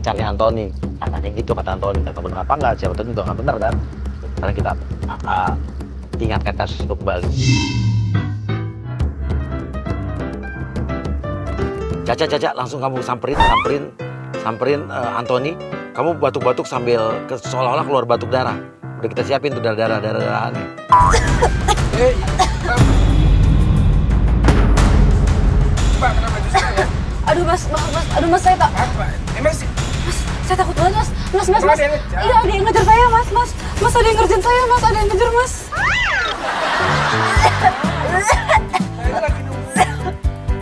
pacarnya Antoni. Katanya gitu kata Antoni. Kata bener apa enggak? Siapa tahu juga nggak benar kan? Sekarang kita ingatkan kasus itu kembali. Caca, langsung kamu samperin Antoni. Kamu batuk-batuk sambil seolah-olah keluar batuk darah. Udah kita siapin tuh darah-darahannya. Pak, kenapa baju saya? Aduh mas, saya tak. Apa? Emang sih? Mas, saya takut banget mas. Mas. Ada yang ngejar? Iya, ada yang ngejar saya mas. Mas ada yang ngerjain saya mas, ada yang ngejar mas. Saya lagi nunggu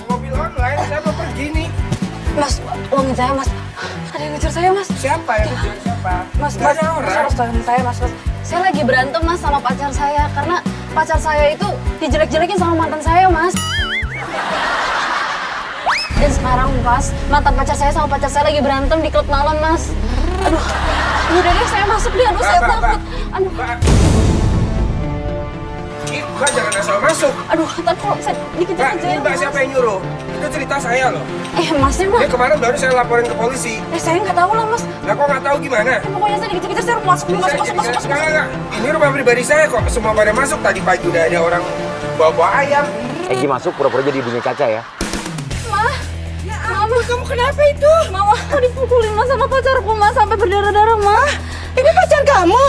mobil online, saya mau pergi nih. Mas, uangin saya mas. Ada yang ngejar saya mas. Siapa yang ngejar siapa? Mas, Nggak ada orang. tolongin saya mas. Saya lagi berantem mas sama pacar saya karena pacar saya itu dijelek-jelekin sama mantan saya mas. Dan sekarang mas, mantan pacar saya sama pacar saya lagi berantem di klub malam mas. Aduh, udah deh saya masuk deh, aduh saya takut. Aduh, Mbak jangan asal masuk. aduh, ntar kalau saya dikejar Mbak, ini Mbak siapa yang nyuruh? Itu cerita saya loh. Masnya mah, Dia kemarin baru saya laporin ke polisi. saya nggak tahu lah mas. Lah kok nggak tahu gimana? Pokoknya saya dikejar-kejar, saya harus masuk dulu, masuk. Enggak. Ini rumah pribadi saya kok. Semua pada masuk. Tadi pagi udah ada orang bawa ayam. Egi masuk pura-pura jadi ibunya Caca ya. Mama, kamu kenapa itu? Mama, aku dipukulin mas sama pacarku mas sampai berdarah-darah mas. Ini pacar kamu?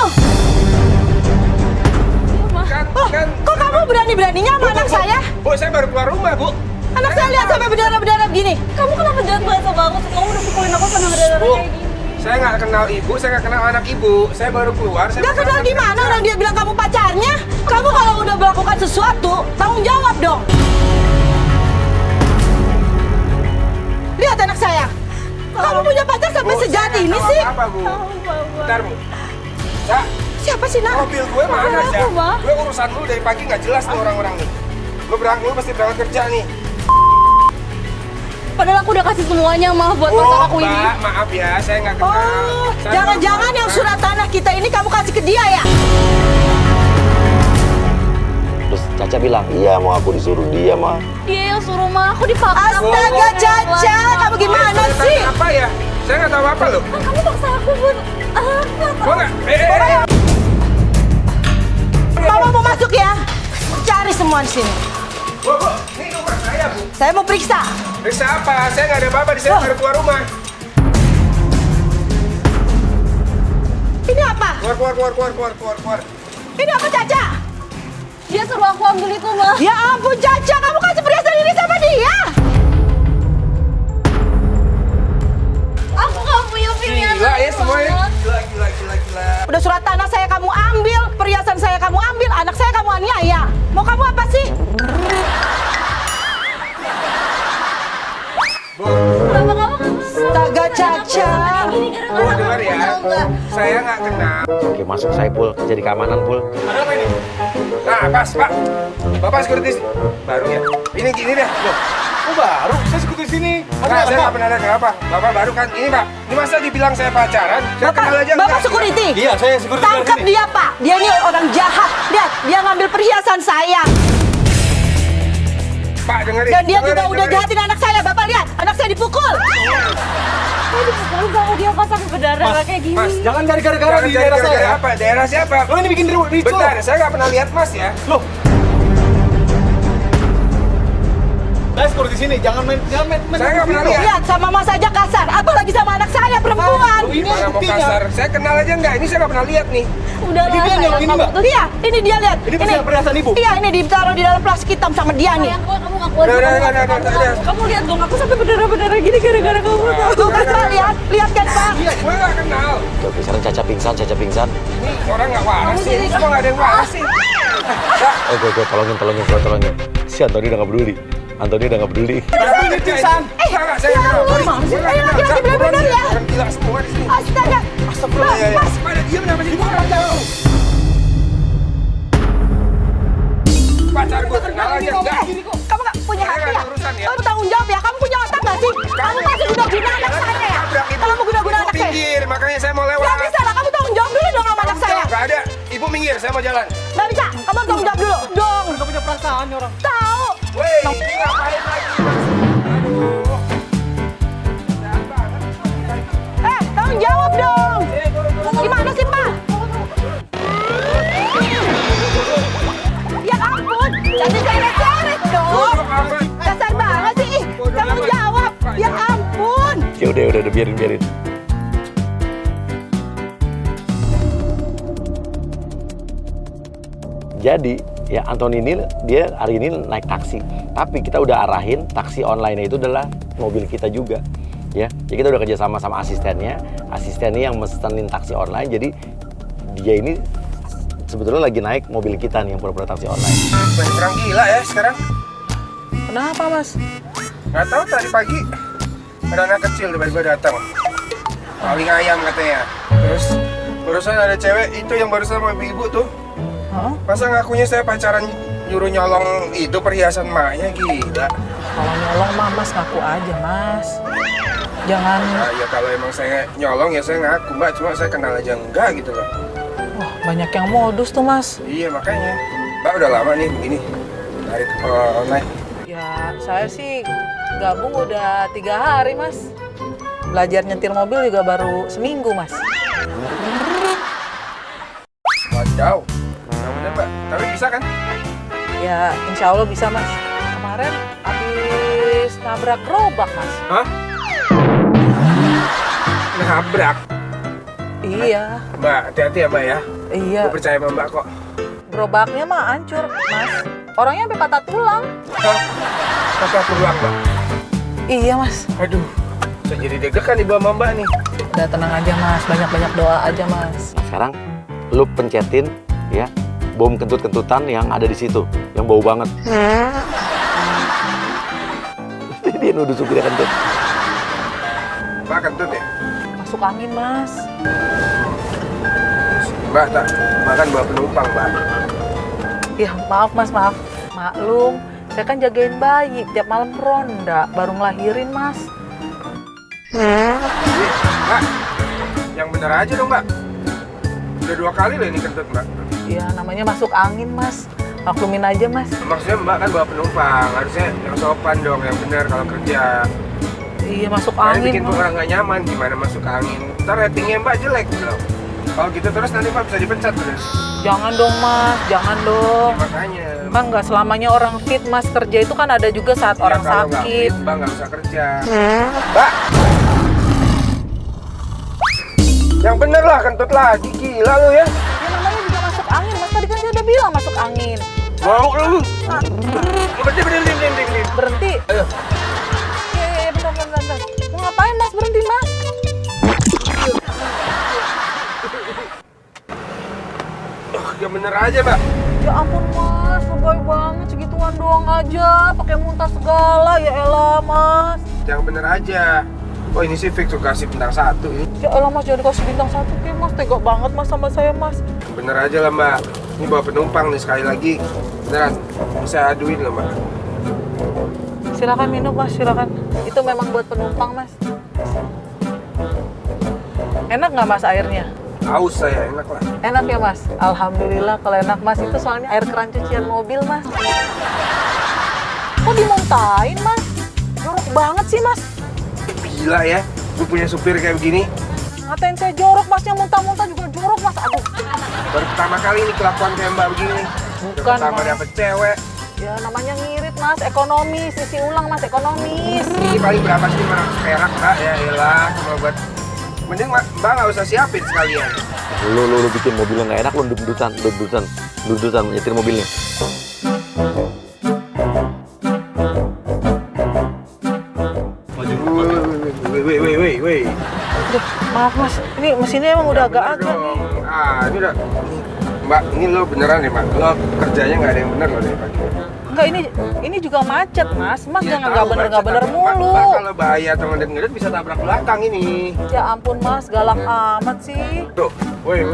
Kan. Kok kamu berani-beraninya sama anak saya? Bu, saya baru keluar rumah, Bu. Anak saya lihat sampai berdarah-berdarah begini. Kamu kenapa jahat banget sama aku? Kamu udah pukulin aku sampai berdarah Bu, kayak gini. saya nggak kenal ibu, saya nggak kenal anak ibu. Saya baru keluar. Gak kenal gimana orang dia bilang kamu pacarnya? Kamu kalau udah melakukan sesuatu, tanggung jawab dong. Lihat anak saya. Kamu punya pacar sampai sejahat ini sih? Apa, Bu? Bentar, Bu. Cak, Siapa sih, Nak? mobil gue mana, Bukan Cak? aku, Ma. Gue urusan dulu dari pagi nggak jelas nih orang-orang nih. Gue pasti berangkat kerja nih. Padahal aku udah kasih semuanya, maaf buat pacar aku ini. Mbak, maaf ya, saya nggak kenal. Oh, Saya jangan-jangan baru yang keluar. surat tanah kita ini kamu kasih ke dia ya? Terus Caca bilang, iya mau aku disuruh dia mah. Dia yang suruh mah, aku dipaksa. Astaga, Caca, kamu gimana Saya sih? tanya apa ya? Saya nggak tahu apa loh. Kamu paksa aku buat apa? Gue nggak. Mama mau masuk ya? Cari semua di sini. Bu, ini rumah saya, Bu. Saya mau periksa. Periksa apa? Saya nggak ada apa-apa di sini, baru keluar rumah. Ini apa? Keluar. Ini apa, Caca? Dia suruh aku ambil itu, Ma. Ya ampun, Caca, kamu kasih perhiasan ini sama dia. Aku nggak punya pilihan. Gila ya semuanya. Ma. Gila. Udah surat tanah saya kamu ambil, perhiasan saya kamu ambil, anak saya kamu aniaya. Mau kamu apa sih? Bu, Kenapa kamu Astaga, Caca. Bu dengar ya. Saya nggak kenal. Oke masuk Saipul, jadi keamanan Pul. Ada apa ini? Nah, pas, Pak. Bapak security baru ya. Ini gini deh. Loh, Oh baru, saya security sini. Nah, saya nggak pernah lihat kenapa. Bapak baru kan. Ini, Pak. Ini masa dibilang saya pacaran? Saya kenal aja Bapak enggak. security. Iya, saya security Tangkap dari sini. dia, Pak. Dia ini orang jahat. Lihat, dia ngambil perhiasan saya. Pak, dengerin. Dan dia juga dengerin, udah dengerin. jahatin anak saya. Bapak lihat, anak saya dipukul. Saya dipukul sama dia pas sampai berdarah kayak gini. Mas, Jangan cari gara-gara Jangan di cari daerah saya. gara-gara apa? Daerah siapa? Lo ini bikin ricu. Bentar, saya nggak pernah lihat Mas ya. Loh. Saya security sini, jangan main Saya nggak pernah lihat. Lihat, sama Mas aja kasar. Apalagi sama anak saya, perempuan. Loh, ini Mana mau buktinya. kasar? Saya kenal aja nggak? Ini saya nggak pernah lihat nih. Udah Ini dia yang ini, Mbak. Iya, ini dia lihat. Ini perhiasan ibu. Iya, ini ditaruh di dalam plastik hitam sama dia nih. Kamu ngaku Udah, aja. udah. Kamu lihat dong, aku sampai berdarah-berdarah gini gara-gara kamu tahu. Tuh kan Pak, lihat kan Pak. Gue nggak kenal. Oke sekarang Caca pingsan. Ini orang nggak waras sih. Ini semua nggak ada yang waras sih. Oke tolongin. Si Antoni udah nggak peduli. Ini pingsan. Enggak, saya nggak kenal. Gue nggak Ayo, kenal. laki-laki benar-benar ya. Orang gila semua di sini. Astaga. Astagfirullah. Mas, pada diam namanya gue orang tahu. Pacar gue kenal aja enggak. Kamu nggak punya Saya hati nggak ya? ada urusan ya. Kamu tanggung jawab ya? Kamu punya otak nggak sih? Kamu masih guna-guna anak saya ya? Kamu guna-guna anak saya? Pinggir, makanya saya mau Nggak lewat. bisa lah, kamu tanggung jawab dulu dong sama anak saya. Nggak ada. Ibu minggir, saya mau jalan. Nggak bisa, kamu tanggung jawab dulu. Dong, Nggak punya perasaan nih orang. tahu. Woi, ini ngapain lagi? Aduh. Jahat banget. tanggung jawab dong. Gimana sih, Pak? Ya ampun, jadi seret-seret dong. Dasar banget sih, ih, tanggung jawab. Ya ampun. Ya udah biarin. Jadi ya Anthony ini dia hari ini naik taksi, tapi kita udah arahin taksi online itu adalah mobil kita juga, ya. Jadi kita udah kerja sama asistennya yang mesenin taksi online. Jadi dia ini sebetulnya lagi naik mobil kita nih yang pura-pura taksi online. Banyak orang gila ya sekarang. Kenapa, Mas? Nggak tahu tadi pagi ada anak kecil tiba-tiba datang. Maling ayam katanya. Terus barusan ada cewek itu yang barusan sama ibu tuh. Masa ngakunya saya pacaran nyuruh nyolong itu perhiasan maknya, gila. Kalau nyolong mah Mas ngaku aja, Mas. Jangan. Nah, ya kalau emang saya nyolong ya saya ngaku, Mbak. Cuma saya kenal aja enggak gitu loh. Wah, banyak yang modus tuh, Mas. Iya makanya. Mbak udah lama nih begini dari online. Ya, saya sih gabung udah 3 hari, Mas. Belajar nyetir mobil juga baru seminggu, Mas. Wadaw. Nah, bener, Mbak. Tapi bisa kan? Ya, insya Allah bisa, Mas. Kemarin habis nabrak gerobak, Mas. Hah? Nabrak? Iya. Mbak, hati-hati ya, Mbak ya. Iya. Gue percaya sama Mbak kok. Gerobaknya mah hancur, Mas. Orangnya sampai patah tulang. Hah? Patah tulang, Mbak? Iya, Mas. Aduh, saya jadi deg-degan di bawah Mbak nih. Udah tenang aja, Mas. Banyak-banyak doa aja, Mas. Nah, sekarang lu pencetin ya bom kentut-kentutan yang ada di situ, yang bau banget. Dia nuduh supirnya kentut. Mbak kentut ya? Masuk angin, Mas. Mbak, tak makan bawa penumpang, Mbak. Ya, maaf, Mas. Maaf. Maklum, saya kan jagain bayi. Tiap malam ronda. Baru ngelahirin, Mas. Jadi, Mbak, yang bener aja dong, Mbak. Udah 2 kali loh ini kentut, Mbak. Ya, namanya masuk angin, Mas. Maklumin aja, Mas. Maksudnya Mbak kan bawa penumpang, harusnya yang sopan dong, yang bener kalau kerja. Iya, masuk Kalian angin, bikin Mas. orang nggak nyaman, gimana masuk angin. Ntar ratingnya Mbak jelek loh. Kalau gitu terus nanti Mbak bisa dipecat terus. Jangan dong, Mas. Jangan dong. Makanya. Kan nggak selamanya orang fit, Mas. Kerja itu kan ada juga saat Ya, orang kalau nggak sakit. fit, Mbak nggak usah kerja. Mbak! Yang bener lah, kentut lagi. Gila lu ya. Ya, namanya juga masuk angin, Mas. Tadi kan saya udah bilang masuk angin. Mau lu. Berhenti. Berhenti. Ayo. Iya, bentar. Mau ngapain, Mas? Berhenti, Mas. Yang bener aja, Mbak. Ya ampun, Mas. Lebay banget. Segituan doang aja. Pakai muntah segala. Ya elah, Mas. Yang bener aja. Oh ini sih fix tuh kasih bintang 1 ini. Ya elah, Mas. Jadi kasih bintang 1 kayak Mas. Tega banget, Mas, sama saya, Mas. Bener aja lah Mbak. Ini bawa penumpang nih sekali lagi. Beneran. Bisa aduin loh Mbak. Silakan minum, Mas. Silakan. Itu memang buat penumpang, Mas. Enak nggak, Mas, airnya? Haus saya, enak lah. Enak ya, Mas? Alhamdulillah kalau enak, Mas. Itu soalnya air keran cucian mobil, Mas. Kok dimuntahin, Mas? Jorok banget sih, Mas. Gila ya, gue punya supir kayak begini. Ngatain saya jorok, Masnya muntah-muntah juga jorok, Mas. Aduh. Baru pertama kali ini kelakuan kayak Mbak begini. Bukan, Pertama Mas. dapet cewek. Ya namanya ngirit, Mas. Ekonomis. Isi ulang, Mas. Ekonomis. Ini paling berapa sih 500 perak Mbak? Ya elah, cuma buat... Mending Mbak nggak usah siapin sekalian. Lu bikin mobilnya nggak enak, lu dudutan nyetir mobilnya. Woi. Aduh, maaf, Mas. Ini mesinnya emang udah agak-agak nih. Ini udah... Mbak, ini lo beneran nih Mbak. Lo kerjanya nggak ada yang bener lo dari pagi. Enggak, ini juga macet, Mas. Mas Ya, jangan tahu, nggak bener mulu. Mbak kalau bahaya atau ngedet-ngedet bisa tabrak belakang ini. Ya ampun, Mas. Galak amat sih. Tuh, woi.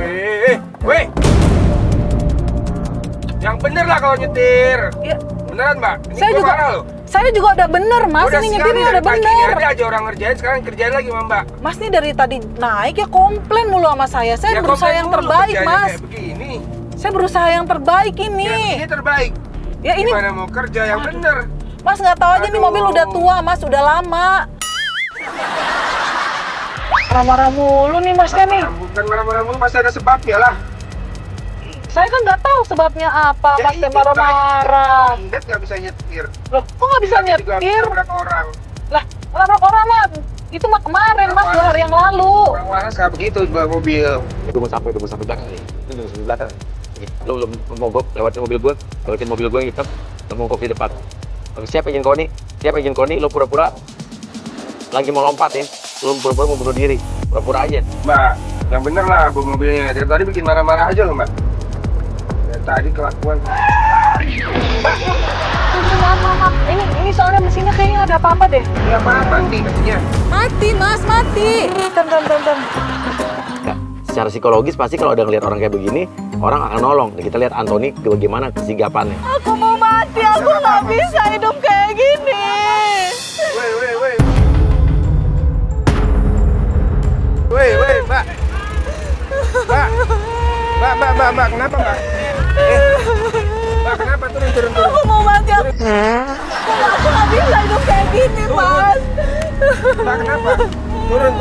Yang bener lah kalau nyetir. Ya, Beneran Mbak, ini saya gua juga marah lo. saya juga udah bener, Mas. Udah Ini siang nyetirnya dari udah pagi, bener. Ada aja orang ngerjain, sekarang kerjain lagi sama Mbak. Mas nih dari tadi naik ya komplain mulu sama saya. Saya Ya, berusaha komplain yang dulu, terbaik, kerjanya Mas. Kayak begini. Saya berusaha yang terbaik Ya, ini. ini terbaik. Ya ini, Gimana mau kerja yang bener? Mas nggak tahu aja nih Aduh. mobil udah tua, Mas. Udah lama. Marah-marah mulu nih Mas kan nih. Bukan marah-marah mulu, pasti ada sebabnya lah. Saya kan nggak tahu sebabnya apa, Ya, Mas teh ini marah-marah. Indet nggak bisa nyetir. Loh, kok nggak bisa nyetir? Berapa orang? Lah, orang mah itu mah kemarin Mas, 2 hari yang lalu. Orang waras kayak begitu bawa mobil. Udah mau sampai belakang nih. Ini udah sampai belakang. Lo belum mogok lewatin mobil gue, lewatin mobil gue yang hitam, lo mogok di depan. Oke, siapa izin kau nih, lo pura-pura lagi mau lompatin, lo pura-pura mau bunuh diri, pura-pura aja. Mbak, yang bener lah bawa mobilnya. Dari tadi bikin marah-marah aja loh mbak. Dari tadi kelakuan. Maaf. Ini soalnya mesinnya kayaknya ada apa-apa deh. Ya apa mati katanya. Mati Mas, mati. Bentar. Ya, secara psikologis pasti kalau udah ngeliat orang kayak begini, orang akan nolong. Dan kita lihat Anthony bagaimana kesigapannya. Aku mau mati, aku nggak bisa hidup kayak gini. Woi, mbak. Mbak, kenapa mbak? Mbak, kenapa? Turun. Aku mau mati, aku nggak bisa hidup kayak gini, Mas. Mbak, kenapa? Turun.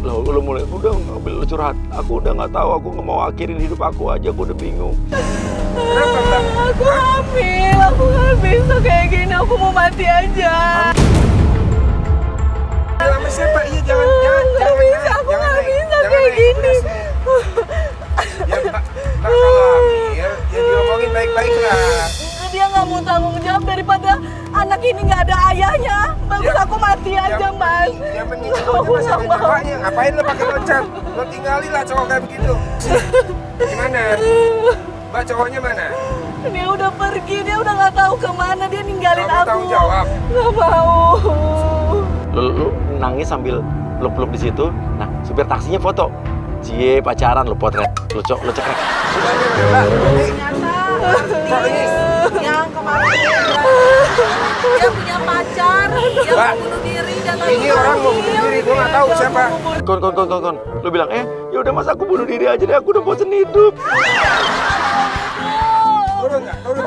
Lo mulai, udah lo curhat. Aku udah nggak tahu, aku nggak mau akhirin hidup aku aja, aku udah bingung. Kenapa mbak? Aku hamil, aku nggak bisa kayak gini, aku mau mati aja. Sama siapa? Iya, jangan Nggak bisa, aku nggak bisa kayak gini. Ya mbak kalau hamil, ya diomongin baik-baik lah. Dia nggak mau tanggung jawab daripada anak ini nggak ada ayahnya. Bagus Ya, aku mati aja, Mas. Yang penting cowoknya masih ada cowoknya. Ngapain lo pakai loncat? Lo tinggalin lah cowok kayak begitu. Gimana? Mbak, cowoknya mana? Dia udah pergi, dia udah nggak tahu kemana, dia ninggalin Nggak mau aku. tanggung jawab? Nggak mau. Lo nangis sambil peluk-peluk di situ. Nah, supir taksinya foto. Cie pacaran lo potret, lo cekrek. Mbak, kok ini? Yang kemarin dia punya pacar, dia Mbak, mau bunuh diri dan Ini orang mau bunuh diri, gue nggak tahu siapa. Kon. Lo bilang, ya udah mas aku bunuh diri aja deh, aku udah bosen hidup. Turun nggak? Turun.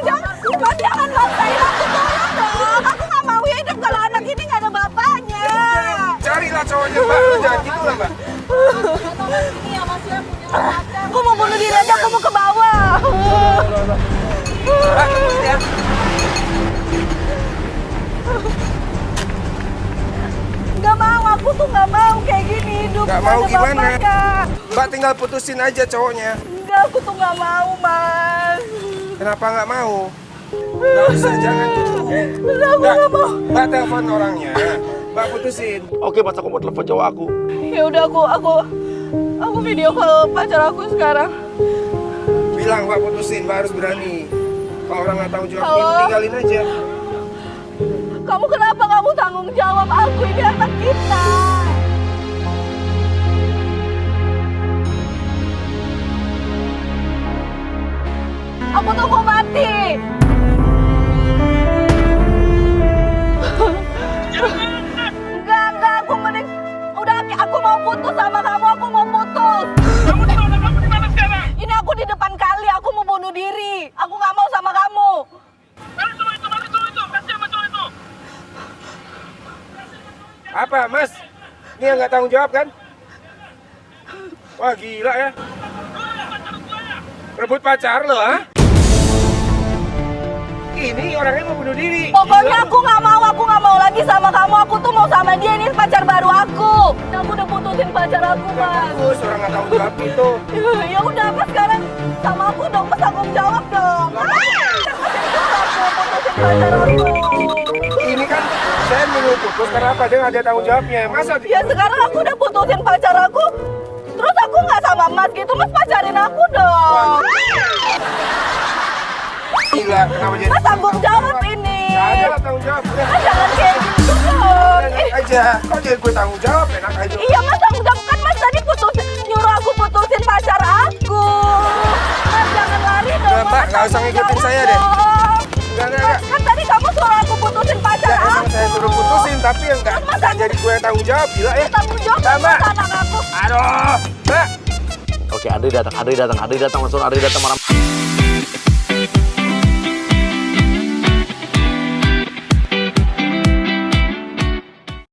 Jangan maksain aku, tolong dong. Aku nggak mau hidup kalau anak ini nggak ada bapaknya. Carilah cowoknya mbak, lo jangan gitu lah mbak. Aku mau bunuh diri aja, aku mau ke bawah. Mbak, ya. Nggak mau, aku tuh nggak mau kayak gini hidup. Nggak mau ada gimana? bapaknya. Mbak tinggal putusin aja cowoknya. Enggak, aku tuh nggak mau, Mas. Kenapa nggak mau? Nggak usah, jangan gitu. Aku nggak mau. Mbak telepon orangnya. Mbak putusin. Oke mas, aku mau telepon cowok aku. Ya udah aku video call pacar aku sekarang. Bilang mbak putusin, mbak harus berani. Kalau orang nggak tanggung jawab, Halo? tinggalin aja. Kamu kenapa kamu tanggung jawab aku, ini anak kita. Aku tuh mau mati. Enggak, aku mending udah aku mau putus sama kamu, aku mau putus. Kamu di mana sekarang? Ini aku di depan kali, aku mau bunuh diri. Aku nggak mau sama kamu. Apa mas? Ini yang nggak tanggung jawab kan? Wah gila ya. Rebut pacar lo, ha? Ini orangnya mau bunuh diri. Pokoknya aku nggak mau lagi sama kamu. Aku tuh mau sama dia, ini pacar baru aku. Aku udah putusin pacar aku, Nggak Mas. bagus, orang nggak tanggung jawab gitu. Ya udah, Mas, sekarang sama aku dong, Mas, tanggung jawab dong. Putusin pacar aku. Ini kan saya menyuruh putus karena apa? Dia nggak ada tanggung jawabnya. Masa Ya sekarang aku udah putusin pacar aku. Terus aku nggak sama Mas gitu, Mas pacarin aku dong. gila? Kenapa jadi? Mas tanggung jawab ini. Nggak ada lah tanggung jawab. Udah. Mas jangan kayak gitu dong. Enak aja. Kok jadi gue tanggung jawab? Enak aja. Iya Mas tanggung jawab, kan Mas tadi nyuruh aku putusin pacar aku. Mas jangan lari dong. Mbak, Mas nggak usah tanggung ngikutin jawab saya deh. dong. Enggak. Kan tadi kamu suruh aku putusin pacar Ya, aku. emang saya suruh putusin, tapi yang nggak jadi gue yang tanggung jawab. Gila ya. Tanggung jawab Mbak, Mbak. sama anak aku. Aduh, Mbak. Oke, Adri datang, langsung Adri datang marah.